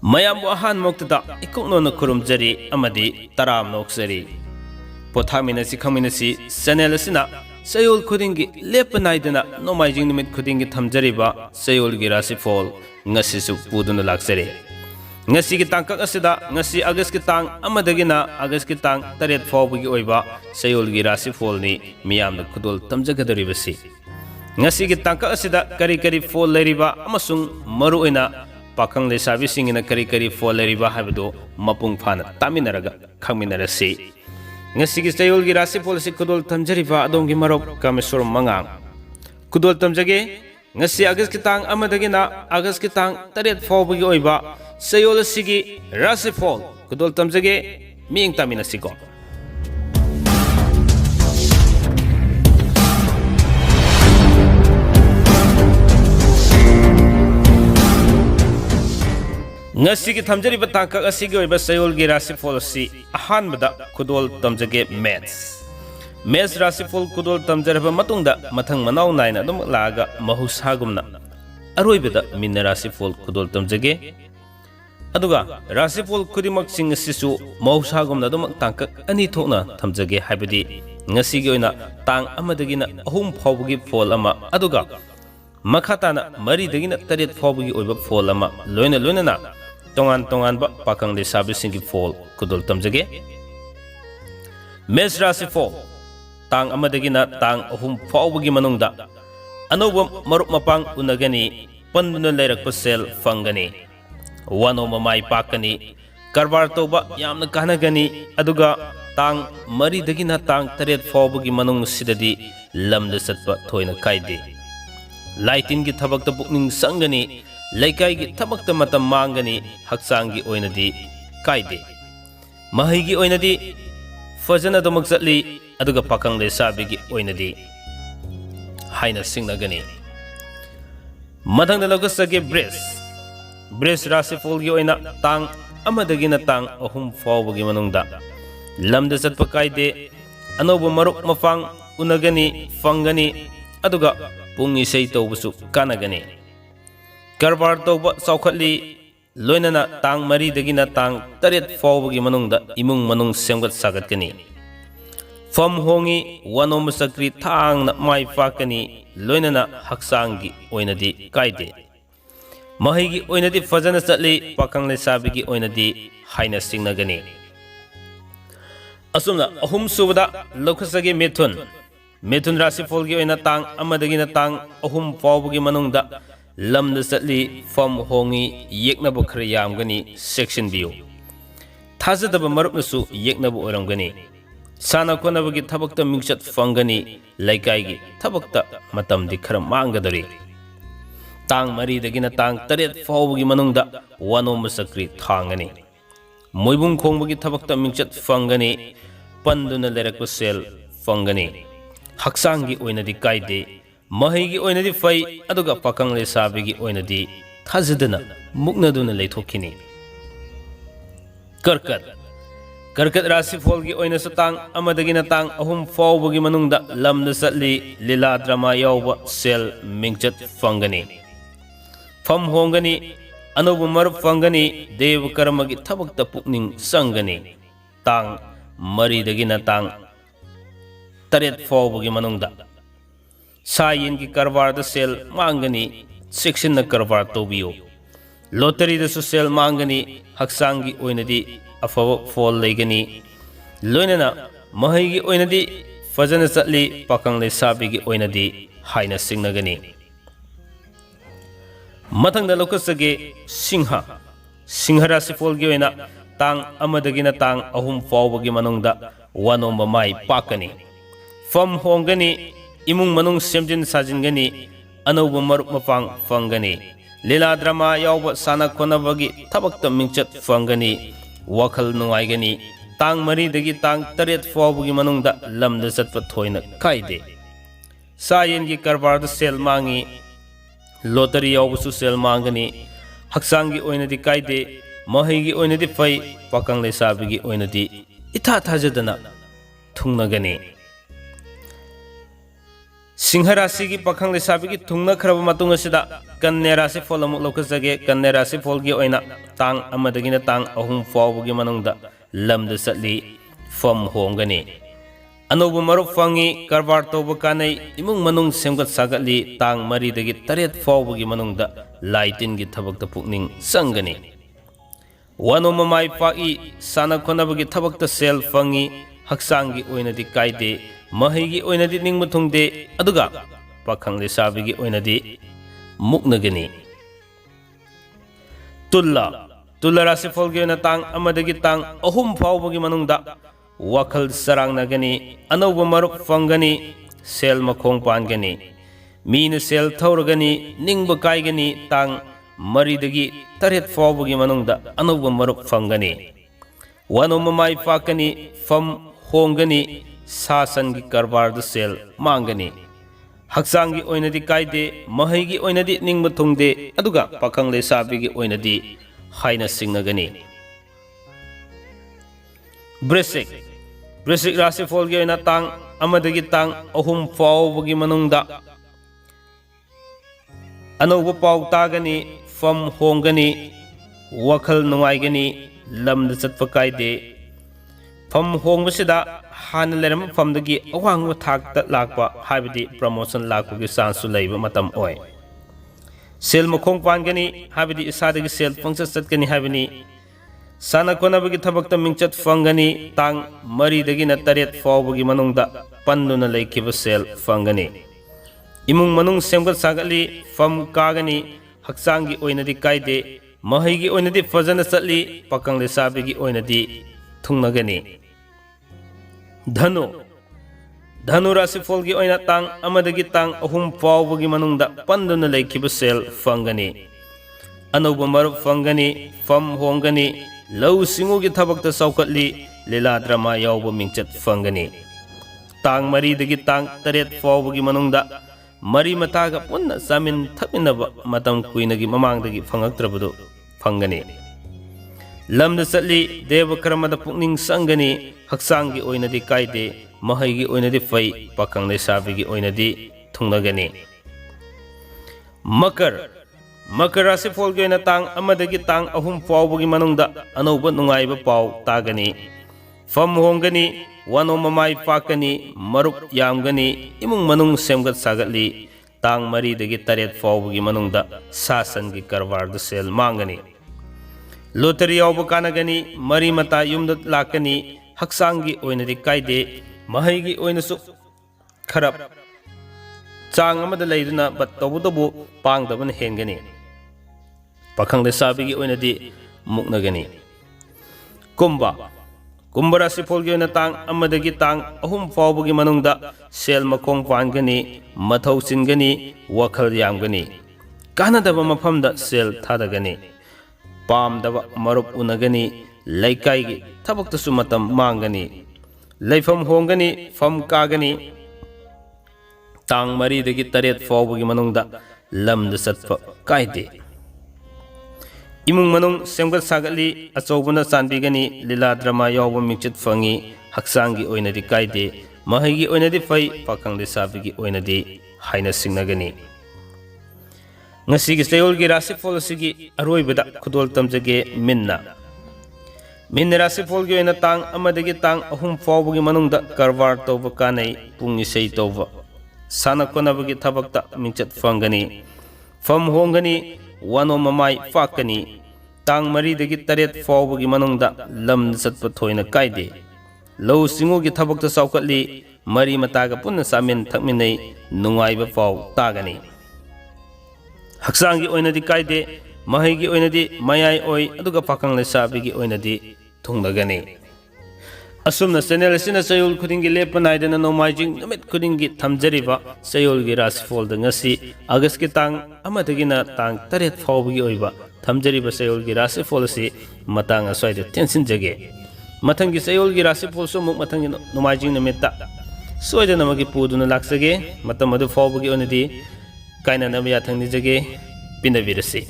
ꯃꯌꯥꯝꯕꯨ ꯑꯍꯥꯟꯕꯃꯛꯇꯗ ꯏꯀꯨꯛꯅꯣꯅ ꯈꯨꯔꯨꯝꯖꯔꯤ ꯑꯃꯗꯤ ꯇꯔꯥꯝ ꯅꯣꯛꯆꯔꯤ ꯄꯣꯊꯥꯃꯤꯟꯅꯁꯤ ꯈꯪꯃꯤꯟꯅꯁꯤ ꯆꯦꯅꯦꯜ ꯑꯁꯤꯅ ꯆꯌꯣꯜ ꯈꯨꯗꯤꯡꯒꯤ ꯂꯦꯞꯄ ꯅꯥꯏꯗꯅ ꯅꯣꯡꯃꯥꯏꯖꯤꯡ ꯅꯨꯃꯤꯠ ꯈꯨꯗꯤꯡꯒꯤ ꯊꯝꯖꯔꯤꯕ ꯆꯌꯣꯜꯒꯤ ꯔꯥꯁꯤꯐꯣꯜ ꯉꯁꯤꯁꯨ ꯄꯨꯗꯨꯅ ꯂꯥꯛꯆꯔꯤ ꯉꯁꯤꯒꯤ ꯇꯥꯡꯀꯛ ꯑꯁꯤꯗ ꯉꯁꯤ ꯑꯥꯒꯁꯠꯀꯤ ꯇꯥꯡ ꯑꯃꯗꯒꯤꯅ ꯑꯥꯒꯁꯠꯀꯤ ꯇꯥꯡ 8 ꯐꯥꯎꯕꯒꯤ ꯑꯣꯏꯕ ꯆꯌꯣꯜꯒꯤ ꯔꯥꯁꯤꯐꯣꯜꯅꯤ ꯃꯤꯌꯥꯝꯅ ꯈꯨꯗꯣꯜ ꯇꯝꯖꯒꯗꯧꯔꯤꯕꯁꯤ ꯉꯁꯤꯒꯤ ꯇꯥꯡꯀꯛ ꯑꯁꯤꯗ ꯀꯔꯤ ꯀꯔꯤ ꯐꯣꯜ ꯂꯩꯔꯤꯕ ꯑꯃꯁꯨꯡ ꯃꯔꯨꯑꯣꯏꯅ ꯄꯥꯈꯪ ꯂꯩꯁꯥꯕꯤꯁꯤꯡꯒꯤꯅ ꯀꯔꯤ ꯀꯔꯤ ꯐꯣꯜ ꯂꯩꯔꯤꯕ ꯍꯥꯏꯕꯗꯨ ꯃꯄꯨꯡ ꯐꯥꯅ ꯇꯥꯃꯤꯟꯅꯔꯒ ꯈꯪꯃꯤꯟꯅꯔꯁꯤ ngasi sayolgi rasi polisi kudol tamjariba adongi marok kamesur mangang kudol tamjage ngasi agast kitang amadagina agast kitang 8 fawbagi oiba sayol sigi rasi fol kudol tamjage miing taminasiko ngasi ki thamjari bataka asigi oiba sayolgi rasifol si ahanbada kudol tamjage maths rasifol kudol tamjaraba matungda mathang manau naina dum laga mahusagumna aroibada minna rasifol kudol tamjage aduga rasifol kudimak sing sisu mahusagumna dum tangkak ani thokna thamjage haibadi ngasi gi oina tang amadagina ahum phawbugi fol ama aduga makhatana mari dagina 8 phawbugi oiba fol ama loina na tongan ba pakang lesabi singi fol kudol tamjage mes rasi fol tang amadagina tang ahum fawbugi manungda anoba marup mapang unagani panduna leirakpa sel fangani wano mamai pakani karbar toba yamna kanagani aduga tang mari dagina tang 8 fawbugi manung sidadi lamda satpa thoina kaide laitin gi thabakta bukning sangani laikai gi thabakta matam mangani haksangi oinadi kaide mahai gi oinadi fajana domak chatli aduga pakang le sabi gi oinadi haina singnagani madang da logasage bres rasifol gi oina tang amadagina tang ahum fawbagi manungda lamda chatpa kaide anobu maruk mafang unagani fangani aduga pungi sei tawbusu kanagani karbar tawba saukhatli loinana tang mari dagina tang 8 fawbagi manungda imung manung semgat sagatkani fam hongi wanom sakri thang na mai fakani loinana haksangi oinadi kaide mahigi oinadi fajana chatli pakang le sabigi oinadi haina singnagani asumna ahum subada lokhasage methun rasifol gi oina tang amadagina tang ahum fawbagi manungda lamda chatli fam hongi yeknaba khara yamgani section view thajadaba marupnasu yeknaba oramgani sana konabagi thabakta mingchat fangani laikai gi thabakta matamdi khara mangadari tang mari dagina tang 8 fawbagi manungda wanom sakri thangani moibung khongbagi thabakta mingchat fangani panduna lerakpa sel fangani haksangi oinadi kaide mahigi oinadi fai aduga pakang le sabigi oinadi thajadana muknaduna leithokini karkat rasifol gi oina satang amadagina tang ahum fawbagi manungda lamda chatli lila drama yawba sel mingchat fangani fam hongani anobu marup fangani dev karmagi thabakta pukning sangani tang mari dagina tang 8 fawbagi manungda sayin ki karbar da sel mangani section na karbar tobiyo lottery da su sel mangani haksangi oinadi afawa fol legani loinana mahigi oinadi fajana chatli pakang le sabigi oinadi haina singnagani mathang da lokasage singha rasifol gi oina tang amadagina tang ahum fawbagi manungda wanom mai pakani fam hongani imung manung semjin sajingani anobu marup mapang fangani lila drama yawba sana konabagi thabakta mingchat fangani wakhal nuaigani tang mari dagi tang 8 fawbagi manungda lamda chatpa thoina kaide sayen gi karbar da sel mangi lottery yawba su sel mangani haksangi oinadi kaide mahigi oinadi fai pakang le sabigi oinadi itha thajadana thungnagani Singh राशि की पाखंग लेसाबी की थुंगना खरब मतुंग असिदा कन्या राशि फल अमुक लौकजगे कन्या राशि फल की ओइना तांग अमदगिना तांग अहुम फावबगी मनुंगदा लमद सटली फम होंगनी अनोब मरुप फंगी कारबार तौब कानै इमुंग मनुंग सेमगत सागतली तांग मरीदगी तरेत फावबगी मनुंगदा लाइटिन की थबकत पुकनिंग संगनी वनो ममाई पाई साना खोनबगी थबकत सेल फंगी हक्सांगी ओइनदी कायदे महैगी ओइनदी निंग मुथुंगदे अदुगा पाखंग लेसाबगी ओइनदी मुक्नगनी तुल्ला राशि फलगी ओइना तांग अमदगी तांग अहुम फावबगी मनुंगदा वखल सरांगनगनी अनौब मरुप फंगनी सेल मखोंग पानगनी मीन सेल थौरगनी निंग कायगनी तांग मरीदगी तरेत फावबगी मनुंगदा अनौब मरुप फंगनी वनो ममाई पाकनी फम होंगनी सासन की कारबार सेल मांगनी हक्सांगी ओइनदी कायदे महैगी ओइनदी निंग थुंगदे अदुगा पाखंग लेसाबीगी ओइनदी हाइना सिंगनगनी वृश्चिक राशि फलगी ओइना तांग अमदगी तांग अहुम फावबगी मनुंगदा अनौब पाव तागनी फम होंगनी वखल नुंगाइगनी लमद चटप कायदे फम होंगबसिदा हान लेरम फमदगी अवांग थाकता लाकपा हाबिदि प्रमोशन लाकपगी चांस लैब मतम ओय सेल मखोंग पानगनी हाबिदि इसादगी सेल फंक्शन चटकनी हाबिनी साना कोनबगी थबकता मिंचत फंगनी तांग मरीदगी न तरेत फावबगी मनुंगदा पन्नुना लैखिब सेल फंगनी इमुंग मनुंग सेमगत सागली फम कागनी हक्सांगी ओइनदी कायदे महैगी ओइनदी फजन चटली पाखंग लेसाबीगी ओइनदी थुंगनगनी धनु राशि फलगी ओइना तांग अमदगी तांग अहुम फावबगी मनुंगदा पन्नुना लैखिब सेल फंगनी अनौब मरुप फंगनी फम होंगनी लौ सिंगुगी थबकता चौकटली लीला ड्रामा यावब मिंचत फंगनी तांग मरीदगी तांग तरेत फावबगी मनुंगदा मरी मतागा पुन्ना चामिन थमिनब मतम कुइनगी ममांगदगी फंगक्त्रबदु फंगनी लमद चटली देव कर्मद पुकनिंग संगनी हक्सांगी ओइनदी कायदे महैगी ओइनदी फै पाखंग लेसाबीगी ओइनदी थुंगनगनी मकर राशि फलगी ओइना तांग अमदगी तांग अहुम फावबगी मनुंगदा अनौब नुंगाइब पाव तागनी फम होंगनी वनो ममाई पाकनी मरुप यामगनी इमुंग मनुंग सेमगत सागतली तांग मरीदगी तरेत फावबगी मनुंगदा सासन की कारबार सेल मांगनी लोटरी यावब कानगनी मरी मता युमद लाकनी हक्सांगी ओइनदी कायदे महैगी ओइनसु खरब चांग अमद लैदुना बत तौबुदबु पांगदबन हेंगनी पाखंग लेसाबीगी ओइनदी मुक्नगनी कुंभ राशि फलगी ओइना तांग अमदगी तांग अहुम फावबगी मनुंगदा सेल मखोंग पानगनी मथौ चिनगनी वखल यामगनी कानदब मफमदा सेल थादगनी पामदब मरुप उनगनी लैकाईगी थबक्तसु मतम मांगनी लैफम होंगनी फम कागनी तांग मरीदगी तरेत फावबगी मनुंगदा लमद चटप कायदे इमुंग मनुंग सेमगत सागतली अचौबना चांबीगनी लीला ड्रामा यावब मिंचत फंगी हक्सांगी ओइनदी कायदे महैगी ओइनदी फै पाखंग लेसाबीगी ओइनदी हाइना सिंगनगनी ngasi sayolgi rasi fol asigi aroibada khudol tamjage minna rasi fol gi oina tang amadagi tang ahum fawbagi manungda karbar tawba kanai pungi sei tawba sana konabagi thabakta mingchat fangani fam hongani wano mamai fakani tang mari dagi taret fawbagi manungda lam satpa thoina kaide low singo gi thabakta saukatli mari mataga punna samin thakminai nungaiba faw tagani हक्सांगी ओइनदी कायदे महैगी ओइनदी मयाई ओइ अदुगा पाखंग लेसाबीगी ओइनदी थुंगनगनी असुमना channel असिना चयोल खुदिंगी लेप नाइदना नोमाइजिंग नमित खुदिंगी थमजरिबा चयोलगी राशिफल दंगसी अगस्त की तांग अमदगिना तांग तरेत फावबगी ओइबा थमजरिबा चयोलगी राशिफल से मतांग असवाइद tension जगे मथंगी चयोलगी राशिफल सो मुक मथंगी नोमाइजिंग नमित्ता सोइदनमगी पुदुना लाक्सगे मतम अदु फावबगी ओइनदी कायना नम याथंग निजगे पिनबिरसी।